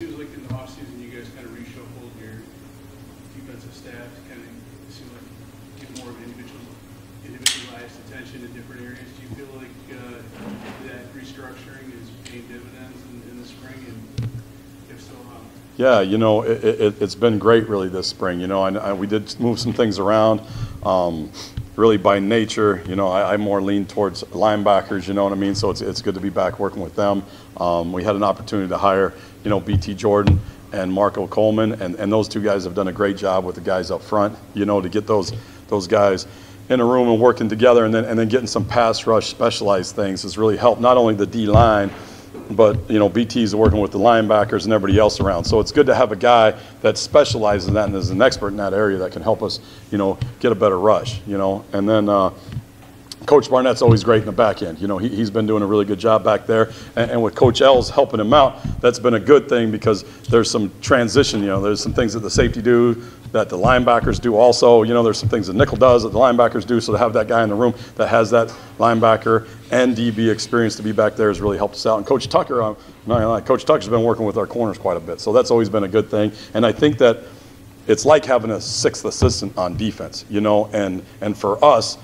seems like in the offseason you guys kind of reshuffled your defensive staff to kind of seem like give more of individualized attention in different areas. Do you feel like that restructuring is paying dividends in the spring, and if so, how? Yeah, you know, it's been great really this spring. You know, and we did move some things around. Really by nature, you know, I more lean towards linebackers, you know what I mean? So it's good to be back working with them. We had an opportunity to hire, you know, BT Jordan and Marco Coleman, and those two guys have done a great job with the guys up front, you know, to get those guys in a room and working together, and then getting some pass rush specialized things has really helped not only the D line, but you know, BT's working with the linebackers and everybody else around. So it's good to have a guy that specializes in that and is an expert in that area that can help us, you know, get a better rush, you know. And then Coach Barnett's always great in the back end. You know, he's been doing a really good job back there. And with Coach L's helping him out, that's been a good thing because there's some transition, you know, there's some things that the safety do that the linebackers do also. You know, there's some things that nickel does that the linebackers do. So to have that guy in the room that has that linebacker and DB experience to be back there has really helped us out. And Coach Tucker, Coach Tucker's been working with our corners quite a bit. So that's always been a good thing. And I think that it's like having a sixth assistant on defense, you know, and for us,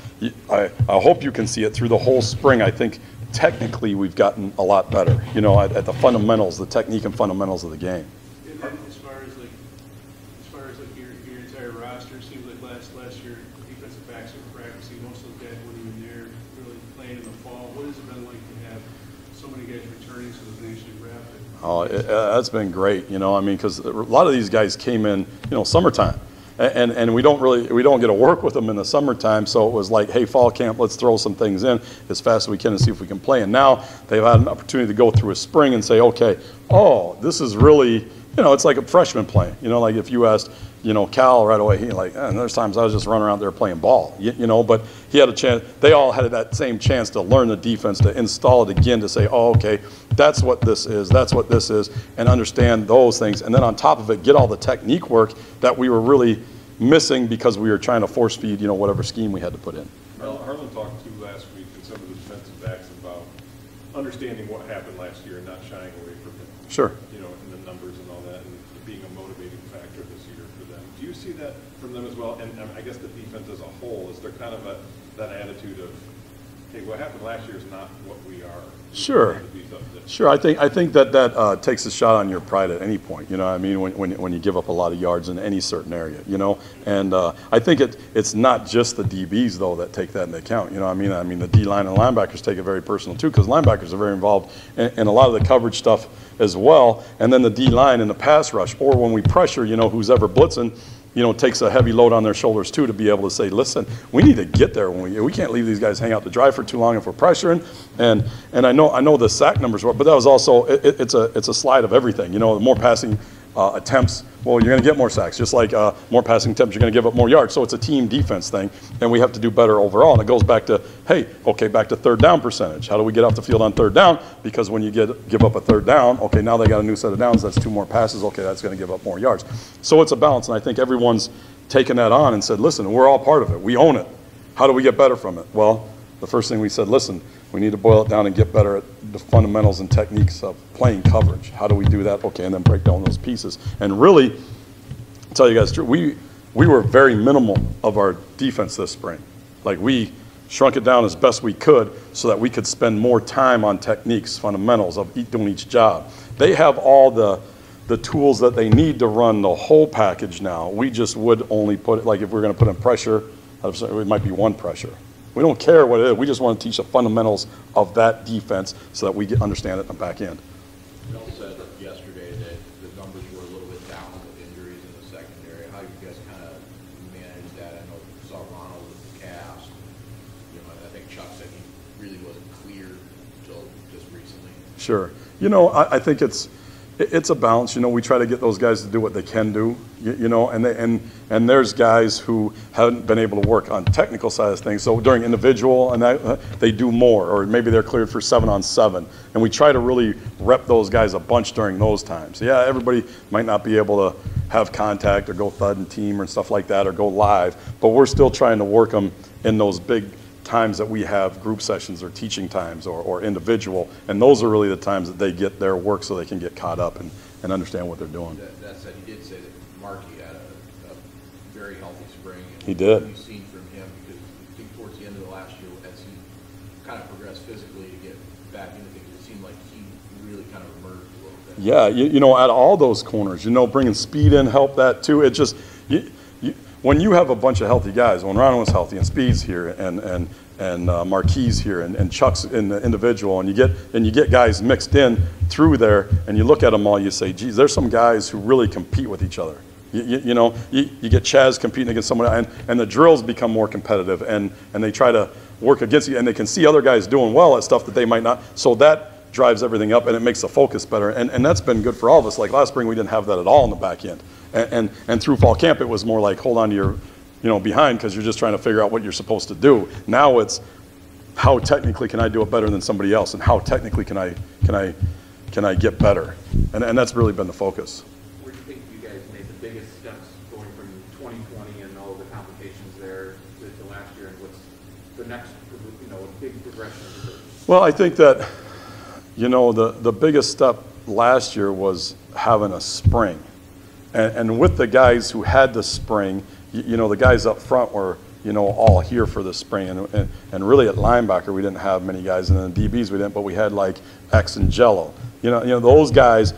I hope you can see it through the whole spring. I think technically we've gotten a lot better, you know, at the fundamentals, the technique and fundamentals of the game. And then as far as your entire roster, it seems like last year defensive backs were practicing. Most of the guys weren't even there really playing in the fall. What has it been like to have so many guys returning so the nation rapid? Oh, that's been great, you know. I mean, because a lot of these guys came in, you know, summertime, and we don't get to work with them in the summertime. So it was like, hey, fall camp, let's throw some things in as fast as we can and see if we can play. And now they've had an opportunity to go through a spring and say, okay, oh, this is really, you know, it's like a freshman playing. You know, like if you asked, you know, Cal right away, he like, and there's times I was just running around there playing ball, you know, but he had a chance, they all had that same chance to learn the defense, to install it again, to say, oh, okay, that's what this is, and understand those things. And then on top of it, get all the technique work that we were really missing because we were trying to force feed, you know, whatever scheme we had to put in. Well, Harlan talked to last week and some of the defensive backs about understanding what happened last year and not shying away from it. Sure. You know, and the numbers and all that, and being a motivating factor this year for them. Do you see that from them as well? And I guess the defense as a whole, is there kind of that attitude of, hey, what happened last year is not what we are. Sure. Sure. I think that takes a shot on your pride at any point. You know what I mean? When you give up a lot of yards in any certain area, you know. And I think it's not just the DBs though that take that into account. You know what I mean? I mean the D line and linebackers take it very personal too, because linebackers are very involved in a lot of the coverage stuff as well. And then the D line and the pass rush, or when we pressure, you know, who's ever blitzing, you know, takes a heavy load on their shoulders too, to be able to say, listen, we need to get there. When we can't leave these guys hang out to dry for too long if we're pressuring. And I know the sack numbers were, but that was also it's a slide of everything. You know, the more passing attempts, well, you're going to get more sacks. Just like more passing attempts, you're going to give up more yards. So it's a team defense thing, and we have to do better overall. And it goes back to, hey, okay, back to third down percentage. How do we get off the field on third down? Because when you give up a third down, okay, now they got a new set of downs. That's 2 more passes. Okay, that's going to give up more yards. So it's a balance, and I think everyone's taken that on and said, listen, we're all part of it. We own it. How do we get better from it? Well, the first thing we said, listen, we need to boil it down and get better at the fundamentals and techniques of playing coverage. How do we do that? Okay, and then break down those pieces. And really, I'll tell you guys, we were very minimal of our defense this spring. Like we shrunk it down as best we could so that we could spend more time on techniques, fundamentals of doing each job. They have all the tools that they need to run the whole package now. We just would only put it, like if we're going to put in pressure, it might be one pressure. We don't care what it is. We just want to teach the fundamentals of that defense so that we understand it in the back end. Bill said yesterday that the numbers were a little bit down with injuries in the secondary. How you guys kind of manage that? I know you saw Ronald with the cast. You know, I think Chuck said he really wasn't clear until just recently. Sure. You know, I think it's a balance. You know, we try to get those guys to do what they can do. You know, and there's guys who haven't been able to work on technical side of things. So during individual and that they do more, or maybe they're cleared for 7-on-7, and we try to really rep those guys a bunch during those times. Yeah, everybody might not be able to have contact or go thud and team or stuff like that or go live, but we're still trying to work them in those big times that we have group sessions or teaching times or individual, and those are really the times that they get their work so they can get caught up and understand what they're doing. That said, he did say that Markey had a very healthy spring. And He did. What have you seen from him? Because I think towards the end of the last year, as he kind of progressed physically to get back into things, it seemed like he really kind of emerged a little bit. Yeah, you know, at all those corners, you know, bringing speed in helped that too. It just, when you have a bunch of healthy guys, when Ron was healthy and Speed's here and Marquis here and Chuck's in the individual, and you get guys mixed in through there, and you look at them all, you say, geez, there's some guys who really compete with each other. You know, you get Chaz competing against someone, and the drills become more competitive, and they try to work against you, and they can see other guys doing well at stuff that they might not. So that drives everything up, and it makes the focus better, and that's been good for all of us. Like last spring, we didn't have that at all in the back end, and through fall camp, it was more like hold on to your, you know, behind, because you're just trying to figure out what you're supposed to do. Now it's how technically can I do it better than somebody else, and how technically can I get better, and that's really been the focus. Where do you think you guys made the biggest steps going from 2020 and all the complications there to last year, and what's the next, you know, big progression? Well, I think that, you know, the biggest step last year was having a spring, and with the guys who had the spring, you know, the guys up front were, you know, all here for the spring, and really at linebacker we didn't have many guys, and then the DBs we didn't, but we had like X and Jello. You know those guys.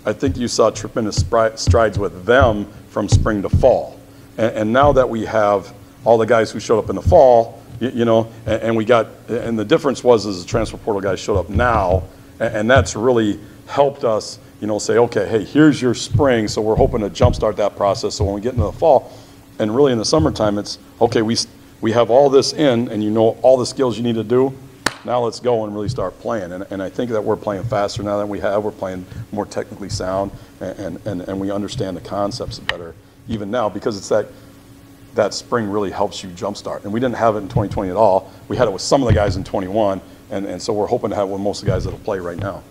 I think you saw tremendous strides with them from spring to fall, and now that we have all the guys who showed up in the fall, you know, and the difference was the transfer portal guys showed up now, and that's really helped us, you know, say, okay, hey, here's your spring, so we're hoping to jumpstart that process. So when we get into the fall, and really in the summertime, it's okay. We have all this in, and you know all the skills you need to do. Now let's go and really start playing. And I think that we're playing faster now than we have. We're playing more technically sound, and we understand the concepts better even now, because it's that spring really helps you jumpstart. And we didn't have it in 2020 at all. We had it with some of the guys in 21, and so we're hoping to have it with most of the guys that'll play right now.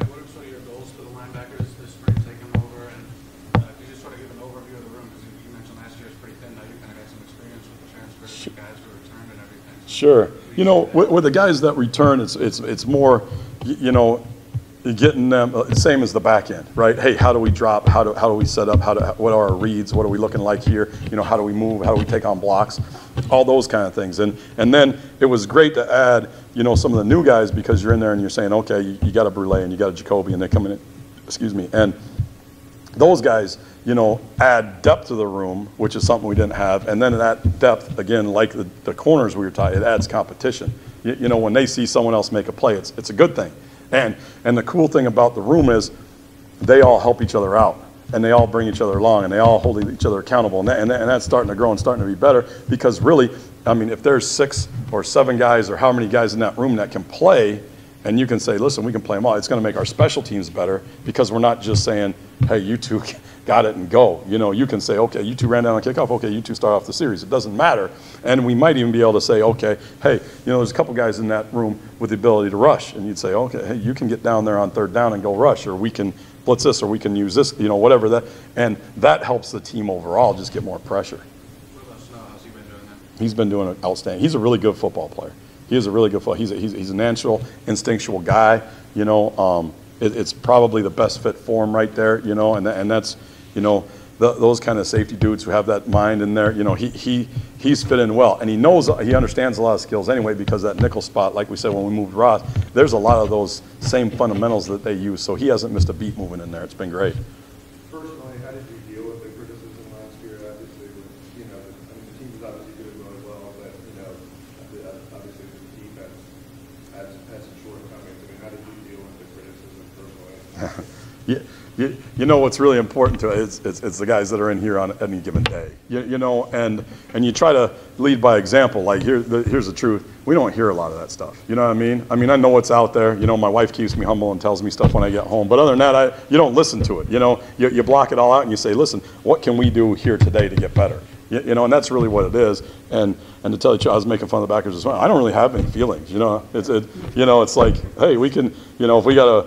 What are some of your goals for the linebackers this spring, taking over? And if you just sort of give an overview of the room, because you mentioned last year was pretty thin. Now you kind of got some experience with the transfers, the guys who returned and everything. Sure. You know, with the guys that return, it's more, you know, getting them same as the back end, right? Hey, how do we drop? How do we set up? What are our reads? What are we looking like here? You know, how do we move? How do we take on blocks? All those kind of things. And then it was great to add, you know, some of the new guys, because you're in there and you're saying, okay, you got a Brule and you got a Jacoby, and they're coming in, excuse me, and those guys, you know, add depth to the room, which is something we didn't have. And then that depth, again, like the corners we were taught, it adds competition. You know, when they see someone else make a play, it's a good thing. And the cool thing about the room is they all help each other out, and they all bring each other along, and they all hold each other accountable. And that's starting to grow and starting to be better, because really, I mean, if there's 6 or 7 guys or how many guys in that room that can play, and you can say, listen, we can play them all, it's going to make our special teams better, because we're not just saying, hey, you two got it and go. You know, you can say, okay, you two ran down on kickoff, okay, you two start off the series. It doesn't matter. And we might even be able to say, okay, hey, you know, there's a couple guys in that room with the ability to rush. And you'd say, okay, hey, you can get down there on 3rd down and go rush, or we can blitz this, or we can use this, you know, whatever that. And that helps the team overall just get more pressure. What about Snow? How's he been doing that? He's been doing it outstanding. He's a really good football player. He is a really good football. He's a natural, instinctual guy. You know, it's probably the best fit for him right there. You know, and that's, you know, those kind of safety dudes who have that mind in there. You know, he's fit in well, and he understands a lot of skills anyway, because that nickel spot, like we said when we moved Ross, there's a lot of those same fundamentals that they use. So he hasn't missed a beat moving in there. It's been great. Personally, how did you deal with the criticism last year? Obviously, you know, the team is obviously doing really well, but you know, obviously the defense has some shortcomings. I mean, how did you deal with the criticism personally? You know what's really important to it? It's the guys that are in here on any given day. You know, and you try to lead by example. Like here's the truth. We don't hear a lot of that stuff. You know what I mean? I mean, I know what's out there. You know, my wife keeps me humble and tells me stuff when I get home. But other than that, you don't listen to it. You know, you block it all out and you say, listen, what can we do here today to get better? You know, and that's really what it is. And to tell you the truth, I was making fun of the backers as well. I don't really have any feelings. You know, it's like, hey, we can, you know, if we got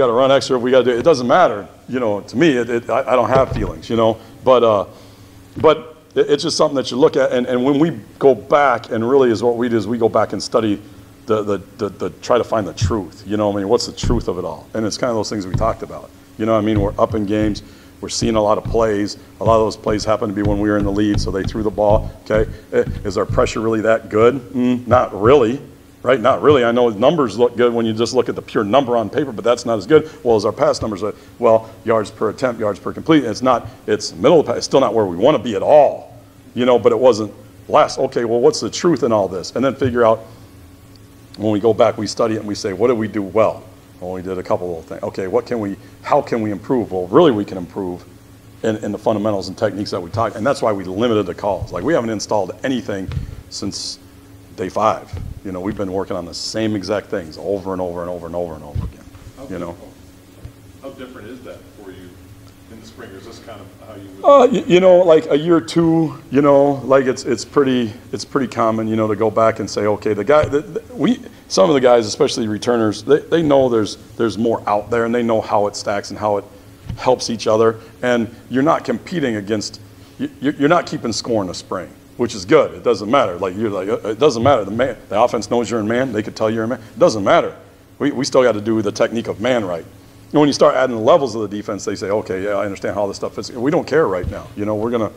to run extra, if we got to do it, doesn't matter. You know, to me, I don't have feelings. You know, but it's just something that you look at, and when we go back, and really is what we do is we go back and study the try to find the truth. You know, I mean, what's the truth of it all? And it's kind of those things we talked about. You know what I mean? We're up in games. We're seeing a lot of plays. A lot of those plays happen to be when we were in the lead, so they threw the ball. Okay, is our pressure really that good? Not really, right? Not really. I know numbers look good when you just look at the pure number on paper, but that's not as good. Well, as our pass numbers, well, yards per attempt, yards per complete. It's not. It's middle of the pack. It's still not where we want to be at all. You know, but it wasn't last. Okay, well, what's the truth in all this? And then figure out. When we go back, we study it and we say, what did we do well? Well, we did a couple little things. Okay, how can we improve? Well, really we can improve in the fundamentals and techniques that we taught. And that's why we limited the calls. Like, we haven't installed anything since day 5. You know, we've been working on the same exact things over and over and over and over and over again. You know? How different is that for you in the spring? Or is this kind of how you would? You know, like a year or two, you know, like it's pretty common, you know, to go back and say, okay, some of the guys, especially returners, they know there's more out there, and they know how it stacks and how it helps each other, and you're not competing against, you're not keeping score in the spring, which is good. It doesn't matter. Like, it doesn't matter. The offense knows you're in man. They could tell you're in man. It doesn't matter. We still got to do the technique of man right. And when you start adding the levels of the defense, they say, okay, yeah, I understand how this stuff fits. We don't care right now. You know,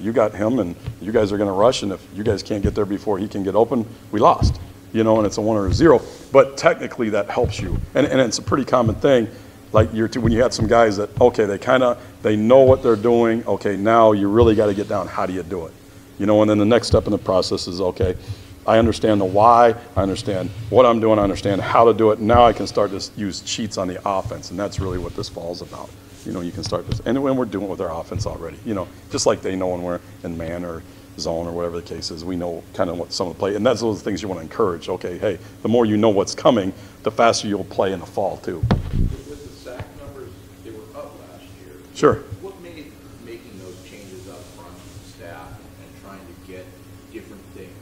you got him, and you guys are going to rush, and if you guys can't get there before he can get open, we lost. You know, and it's a 1 or a 0. But technically, that helps you. And it's a pretty common thing. Like when you had some guys that, okay, they know what they're doing. Okay, now you really got to get down. How do you do it? You know, and then the next step in the process is, okay, I understand the why, I understand what I'm doing, I understand how to do it. Now I can start to use cheats on the offense, and that's really what this fall's about. You know, you can start this, and when we're doing it with our offense already, you know, just like they know when we're in man or zone or whatever the case is, we know kind of what some of the play, and that's those things you want to encourage. Okay, hey, the more you know what's coming, the faster you'll play in the fall too. With the sack numbers, they were up last year. Sure. What made making those changes up front with staff and trying to get different things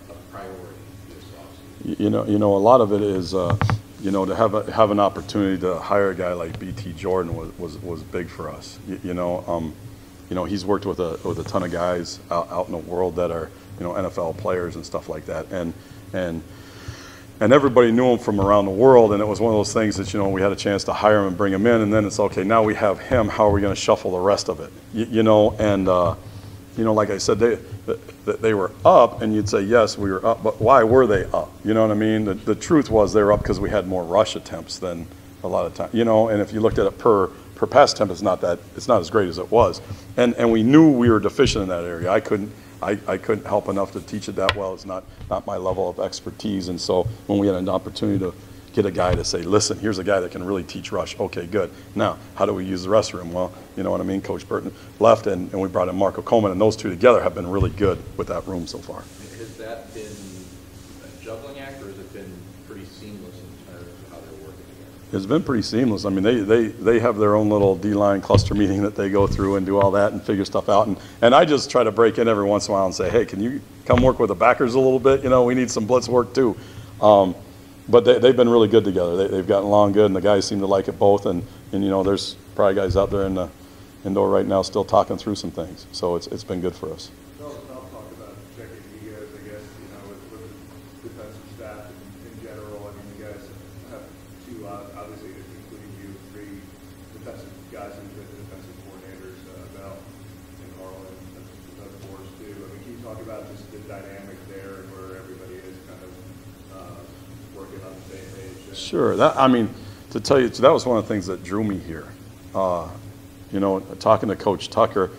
a priority this offseason? You know, a lot of it is, you know, to have an opportunity to hire a guy like BT Jordan was big for us. You know, he's worked with a ton of guys out in the world that are, you know, NFL players and stuff like that, and everybody knew him from around the world, and it was one of those things that, you know, we had a chance to hire him and bring him in, and then it's okay, now we have him, how are we going to shuffle the rest of it? You know, and you know, like I said, they were up, and you'd say, yes, we were up, but why were they up? You know what I mean? The truth was they were up because we had more rush attempts than a lot of time, you know, and if you looked at it per pass attempt, it's not as great as it was, and we knew we were deficient in that area. I couldn't help enough to teach it that well. It's not my level of expertise, and so when we had an opportunity to get a guy to say, listen, here's a guy that can really teach rush. Okay, good. Now, how do we use the rest of the room? Well, you know what I mean? Coach Burton left, and we brought in Marco Coleman, and those two together have been really good with that room so far. Has that been a juggling act, or has it been pretty seamless in terms of how they're working together? It's been pretty seamless. I mean, they have their own little D-line cluster meeting that they go through and do all that and figure stuff out. And I just try to break in every once in a while and say, hey, can you come work with the backers a little bit? You know, we need some blitz work too. But they've been really good together. They've gotten along good, and the guys seem to like it both. And you know, there's probably guys out there in the indoor right now still talking through some things. So it's been good for us. I'll talk about checking egos, I guess, you know, with the defensive staff in general. I mean, you guys have two, obviously, including you, 3 defensive guys and defensive coordinators, Mel and Harlan, of course, too. I mean, can you talk about just the dynamic there where everybody is kind of working on the same page? Sure. I mean, to tell you, that was one of the things that drew me here. You know, talking to Coach Tucker,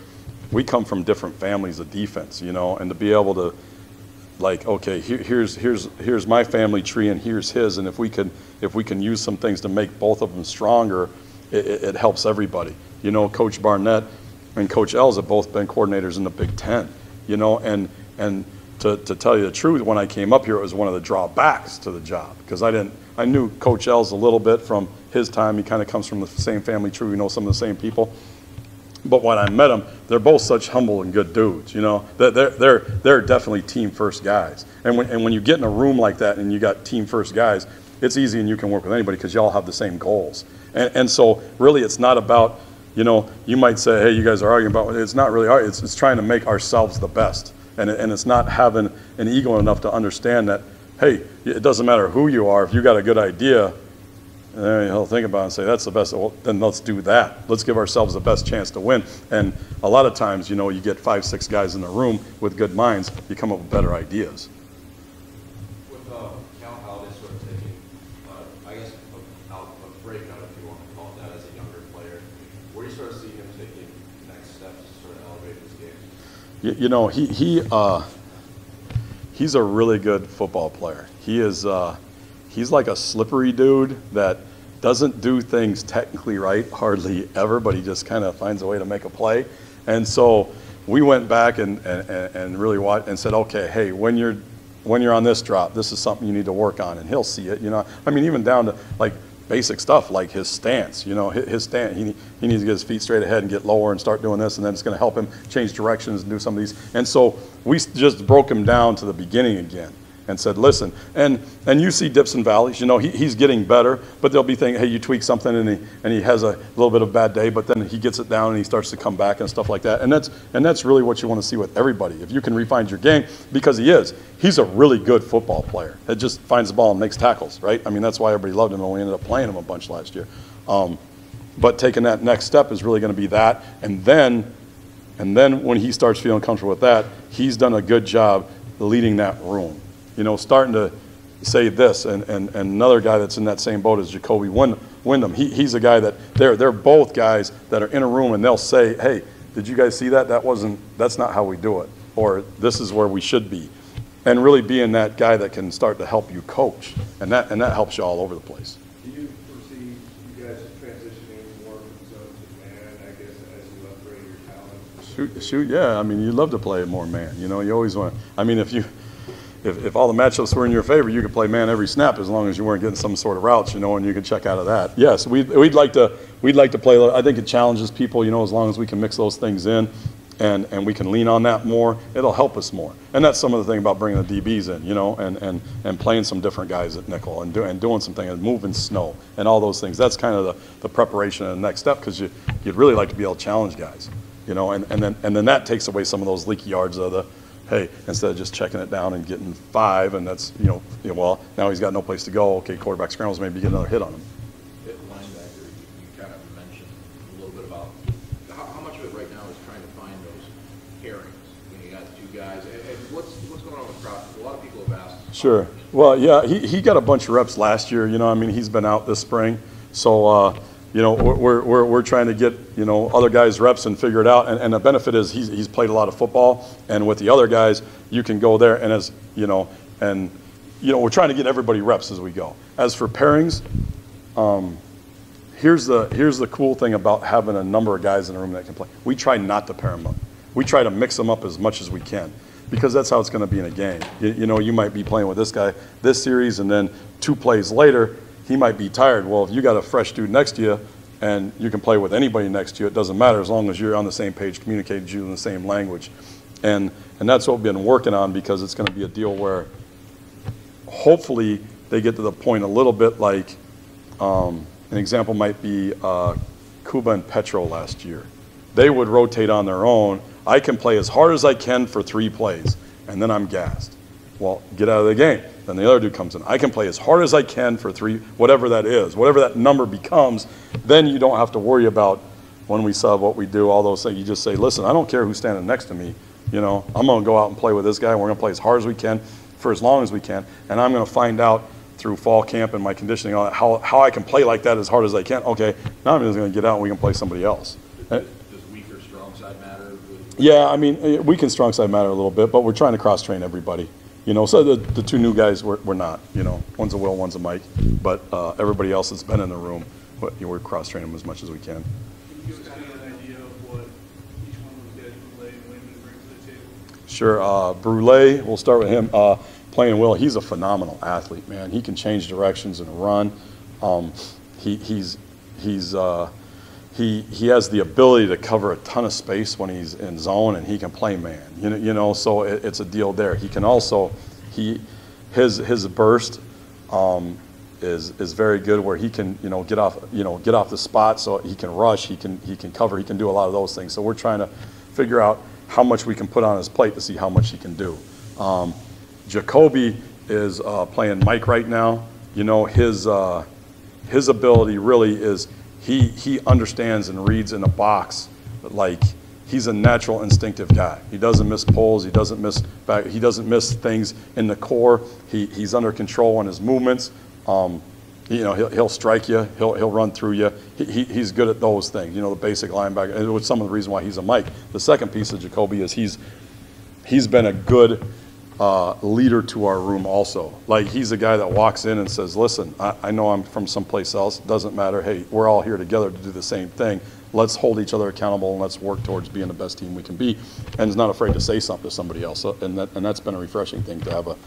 we come from different families of defense, you know, and to be able to, like, okay, here's my family tree and here's his, and if we can use some things to make both of them stronger, it helps everybody. You know, Coach Barnett and Coach Els have both been coordinators in the Big Ten, you know, and to tell you the truth, when I came up here, it was one of the drawbacks to the job, because I knew Coach Els a little bit from his time. He kind of comes from the same family tree. We know some of the same people. But when I met them, they're both such humble and good dudes. You know, they're definitely team first guys. And when you get in a room like that and you got team first guys, it's easy and you can work with anybody because you all have the same goals. And so really, it's not about, you know, you might say, hey, you guys are arguing about. It's not really arguing. It's trying to make ourselves the best. And it's not having an ego enough to understand that, hey, it doesn't matter who you are. If you got a good idea, And then he'll think about it and say, that's the best. Well, then let's do that. Let's give ourselves the best chance to win. And a lot of times, you know, you get 5, 6 guys in the room with good minds, you come up with better ideas. With Cal Holiday sort of taking, I guess, a breakout, if you want to call it that, as a younger player, where do you sort of see him taking next steps to sort of elevate his game? You know, he's a really good football player. He is. He's like a slippery dude that doesn't do things technically right hardly ever, but he just kind of finds a way to make a play. And so we went back and really watched and said, okay, hey, when you're on this drop, this is something you need to work on, and he'll see it. You know, I mean, even down to like basic stuff like his stance. You know, his stance. He needs to get his feet straight ahead and get lower and start doing this, and then it's going to help him change directions and do some of these. And so we just broke him down to the beginning again. And said, listen, and you see dips and valleys. You know, he's getting better, but they'll be thinking, hey, you tweak something, and he has a little bit of a bad day, but then he gets it down and he starts to come back and stuff like that. And that's really what you want to see with everybody. If you can refine your game, because he's a really good football player that just finds the ball and makes tackles, right? I mean, that's why everybody loved him, and we ended up playing him a bunch last year. But taking that next step is really going to be that, and then when he starts feeling comfortable with that, he's done a good job leading that room. You know, starting to say this, and another guy that's in that same boat is Jacoby Wyndham. He's a guy that they're both guys that are in a room and they'll say, hey, did you guys see that? That's not how we do it, or this is where we should be, and really being that guy that can start to help you coach, and that helps you all over the place. Do you foresee you guys transitioning more from zone to man, I guess, as you upgrade your talent? Shoot, yeah. I mean, you love to play more man. You know, you always want. I mean, if all the matchups were in your favor, you could play man every snap as long as you weren't getting some sort of routes, you know, and you could check out of that. Yes, we'd like to play. I think it challenges people, you know, as long as we can mix those things in, and we can lean on that more, it'll help us more. And that's some of the thing about bringing the DBs in, you know, and playing some different guys at nickel and doing some things, and moving snow and all those things. That's kind of the preparation and the next step, because you'd really like to be able to challenge guys, you know, and then that takes away some of those leaky yards of the, hey, instead of just checking it down and getting 5, and that's, you know, well, now he's got no place to go. Okay, quarterback scrambles, maybe get another hit on him. At linebacker, you kind of mentioned a little bit about how much of it right now is trying to find those pairings. When you got 2 guys, and what's going on with Cross? A lot of people have asked. Sure. Well, yeah, he got a bunch of reps last year. You know, I mean, he's been out this spring, so you know, we're trying to get, you know, other guys reps and figure it out. And the benefit is he's played a lot of football, and with the other guys, you can go there and we're trying to get everybody reps as we go. As for pairings, here's the cool thing about having a number of guys in the room that can play. We try not to pair them up. We try to mix them up as much as we can, because that's how it's going to be in a game. You know, you might be playing with this guy this series, and then 2 plays later, he might be tired. Well, if you got a fresh dude next to you, and you can play with anybody next to you, it doesn't matter as long as you're on the same page, communicating using the same language. And that's what we've been working on, because it's going to be a deal where hopefully they get to the point a little bit like, an example might be Kuba and Petro last year. They would rotate on their own. I can play as hard as I can for 3 plays, and then I'm gassed. Well, get out of the game. Then the other dude comes in. I can play as hard as I can for 3, whatever that is, whatever that number becomes. Then you don't have to worry about when we sub, what we do, all those things. You just say, listen, I don't care who's standing next to me. You know, I'm going to go out and play with this guy. We're going to play as hard as we can for as long as we can. And I'm going to find out through fall camp and my conditioning how I can play like that as hard as I can. Okay, now I'm just going to get out and we can play somebody else. Does weak or strong side matter? Yeah, I mean, weak and strong side matter a little bit, but we're trying to cross-train everybody. You know, so the 2 new guys, we're not, you know. One's a Will, one's a Mike. But everybody else that's been in the room, we're cross-training them as much as we can. Can you give us kind of an idea of what each one of those guys, Brule and Wayman, bring to the table? Sure. Brule, we'll start with him. Playing Will, he's a phenomenal athlete, man. He can change directions and run. He has the ability to cover a ton of space when he's in zone, and he can play man. You know, so it's a deal there. He can also his burst is very good, where he can get off the spot, so he can rush, he can cover, he can do a lot of those things. So we're trying to figure out how much we can put on his plate to see how much he can do. Jacoby is playing Mike right now. You know, his ability really is he understands and reads in a box like he's a natural instinctive guy. He doesn't miss pulls. He doesn't miss back. He doesn't miss things in the core. He's under control on his movements. You know, he'll strike you. He'll run through you. He's good at those things. You know, the basic linebacker. And it's some of the reason why he's a Mike. The second piece of Jacoby is he's been a good leader to our room also. Like, he's a guy that walks in and says, listen, I know I'm from someplace else. It doesn't matter. Hey, we're all here together to do the same thing. Let's hold each other accountable and let's work towards being the best team we can be. And is not afraid to say something to somebody else. And that's been a refreshing thing to have a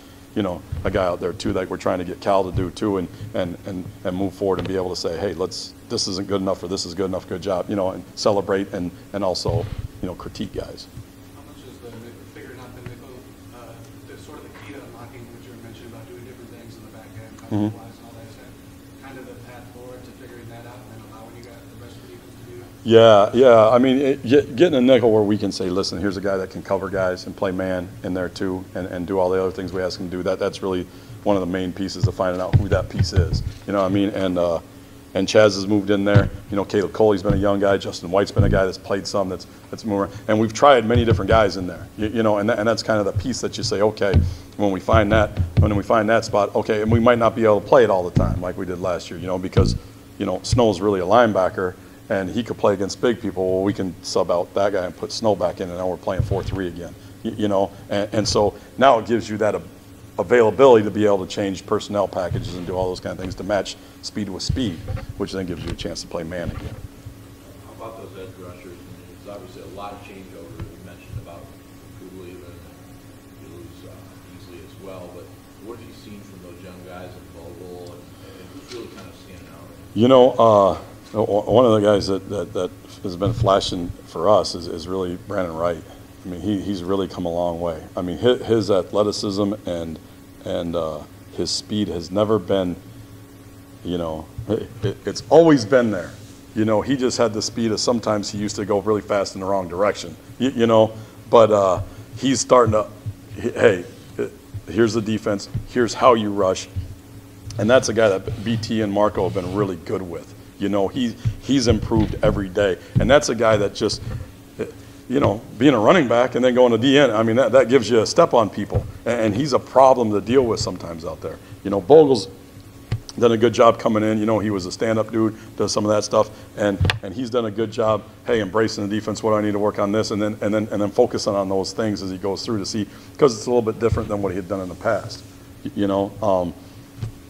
guy out there too that we're trying to get Cal to do too, and move forward and be able to say, hey, this isn't good enough or this is good enough, good job, you know, and celebrate and also, you know, critique guys. How much is figuring out the nickel, sort of the key to unlocking what you were mentioning about doing different things in the back end, wise and all that stuff, kind of the path forward to figuring that out and then allowing you guys the rest of the defense to do that? Yeah. I mean, getting a nickel where we can say, listen, here's a guy that can cover guys and play man in there too, and do all the other things we ask him to do. That's really one of the main pieces of finding out who that piece is. You know what I mean? And Chaz has moved in there. You know, Caleb Coley's been a young guy. Justin White's been a guy that's played some. That's more. And we've tried many different guys in there. You know, and that's kind of the piece that you say, okay, when we find that spot, okay, and we might not be able to play it all the time like we did last year. You know, because Snow's really a linebacker. And he could play against big people. Well, we can sub out that guy and put Snow back in, and now we're playing 4-3 again. You know, and so now it gives you that availability to be able to change personnel packages and do all those kind of things to match speed with speed, which then gives you a chance to play man again. How about those edge rushers? I mean, there's obviously a lot of changeover. You mentioned about Cooley and you lose easily as well. But what have you seen from those young guys in Vogel, and who's really kind of standing out? You know. One of the guys that has been flashing for us is really Brandon Wright. I mean, he's really come a long way. I mean, his athleticism and his speed has never been, you know, it's always been there. You know, he just had the speed of sometimes he used to go really fast in the wrong direction, you know, but he's starting to, hey, here's the defense, here's how you rush. And that's a guy that BT and Marco have been really good with. You know, he's improved every day. And that's a guy that just, you know, being a running back and then going to DN, I mean, that gives you a step on people. And he's a problem to deal with sometimes out there. You know, Vogel's done a good job coming in. You know, he was a stand-up dude, does some of that stuff. And he's done a good job, hey, embracing the defense, what do I need to work on this, and then focusing on those things as he goes through to see, because it's a little bit different than what he had done in the past. You know,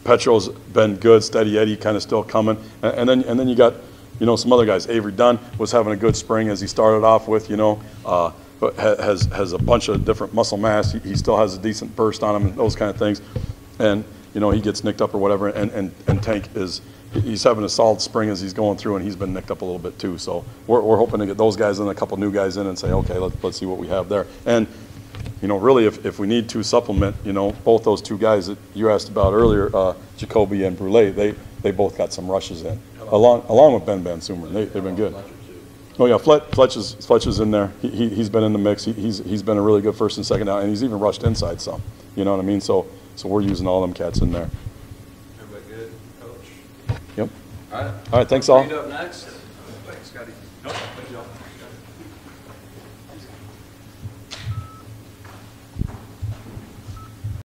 Petro's been good, Steady Eddie kind of still coming, and then you got, you know, some other guys. Avery Dunn was having a good spring as he started off with, you know, but has a bunch of different muscle mass. He still has a decent burst on him and those kind of things, and you know, he gets nicked up or whatever. And Tank he's having a solid spring as he's going through, and he's been nicked up a little bit too. So we're hoping to get those guys in, a couple new guys in, and say, okay, let's see what we have there. And you know, really, if we need to supplement, you know, both those two guys that you asked about earlier, Jacoby and Brule, they both got some rushes in, along with Ben Sumer. They've been good. Oh yeah, Fletch is in there. He's been in the mix. He's been a really good first and second down, and he's even rushed inside some. You know what I mean? So we're using all them cats in there. Everybody good, Coach? Yep. All right. All right. Thanks all. Up next. Thanks, Scotty. Nope, good job.